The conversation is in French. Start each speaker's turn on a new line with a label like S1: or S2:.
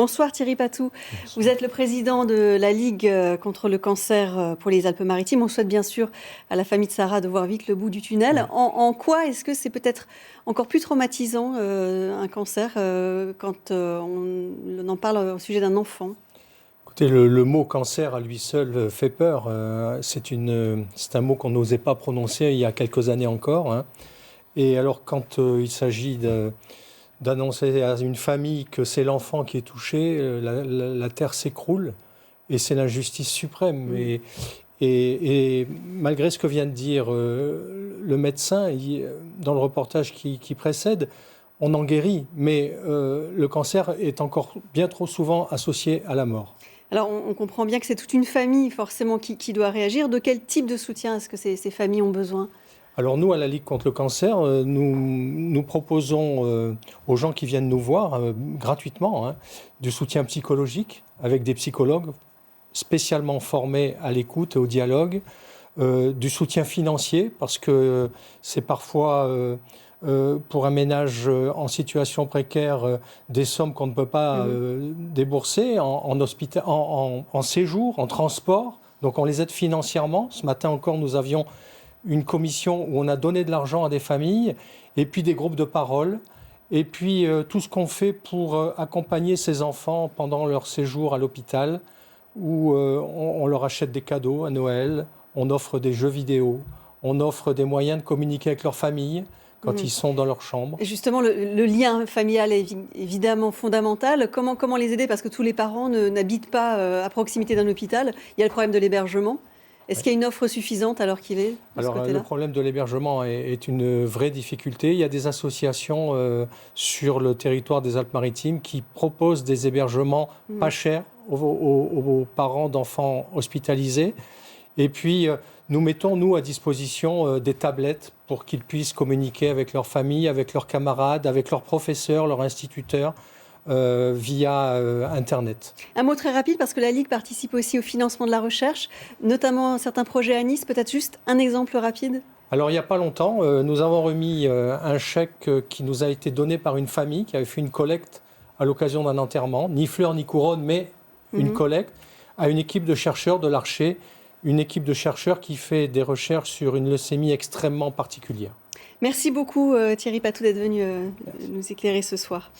S1: Bonsoir Thierry Patou, vous êtes le président de la Ligue contre le cancer pour les Alpes-Maritimes. On souhaite bien sûr à la famille de Sarah de voir vite le bout du tunnel. En quoi est-ce que c'est peut-être encore plus traumatisant un cancer quand on en parle au sujet d'un enfant?
S2: Écoutez, le mot cancer à lui seul fait peur. C'est un mot qu'on n'osait pas prononcer il y a quelques années encore, hein. Et alors quand il s'agit d'annoncer à une famille que c'est l'enfant qui est touché, la terre s'écroule et c'est l'injustice suprême. Et malgré ce que vient de dire le médecin dans le reportage qui précède, on en guérit, mais le cancer est encore bien trop souvent associé à la mort.
S1: Alors on comprend bien que c'est toute une famille forcément qui doit réagir. De quel type de soutien est-ce que ces familles ont besoin?
S2: Alors nous, à la Ligue contre le cancer, nous proposons aux gens qui viennent nous voir gratuitement, hein, du soutien psychologique avec des psychologues spécialement formés à l'écoute et au dialogue, du soutien financier parce que c'est parfois pour un ménage en situation précaire des sommes qu'on ne peut pas débourser en séjour, en transport. Donc on les aide financièrement. Ce matin encore, nous avions une commission où on a donné de l'argent à des familles, et puis des groupes de parole, et puis tout ce qu'on fait pour accompagner ces enfants pendant leur séjour à l'hôpital, où on leur achète des cadeaux à Noël, on offre des jeux vidéo, on offre des moyens de communiquer avec leur famille quand ils sont dans leur chambre.
S1: Et justement, le lien familial est évidemment fondamental. Comment les aider? Parce que tous les parents n'habitent pas à proximité d'un hôpital. Il y a le problème de l'hébergement. Est-ce qu'il y a une offre suffisante alors qu'il est de ce
S2: Alors,
S1: côté-là?
S2: le problème de l'hébergement est une vraie difficulté. Il y a des associations sur le territoire des Alpes-Maritimes qui proposent des hébergements pas chers aux parents d'enfants hospitalisés. Et puis, nous mettons, nous, à disposition des tablettes pour qu'ils puissent communiquer avec leur famille, avec leurs camarades, avec leurs professeurs, leurs instituteurs, via Internet.
S1: Un mot très rapide, parce que la Ligue participe aussi au financement de la recherche, notamment certains projets à Nice. Peut-être juste un exemple rapide?
S2: Alors, il n'y a pas longtemps, nous avons remis un chèque qui nous a été donné par une famille qui avait fait une collecte à l'occasion d'un enterrement, ni fleurs ni couronne, mais une collecte, à une équipe de chercheurs de l'Archer, une équipe de chercheurs qui fait des recherches sur une leucémie extrêmement particulière.
S1: Merci beaucoup Thierry Patou d'être venu nous éclairer ce soir.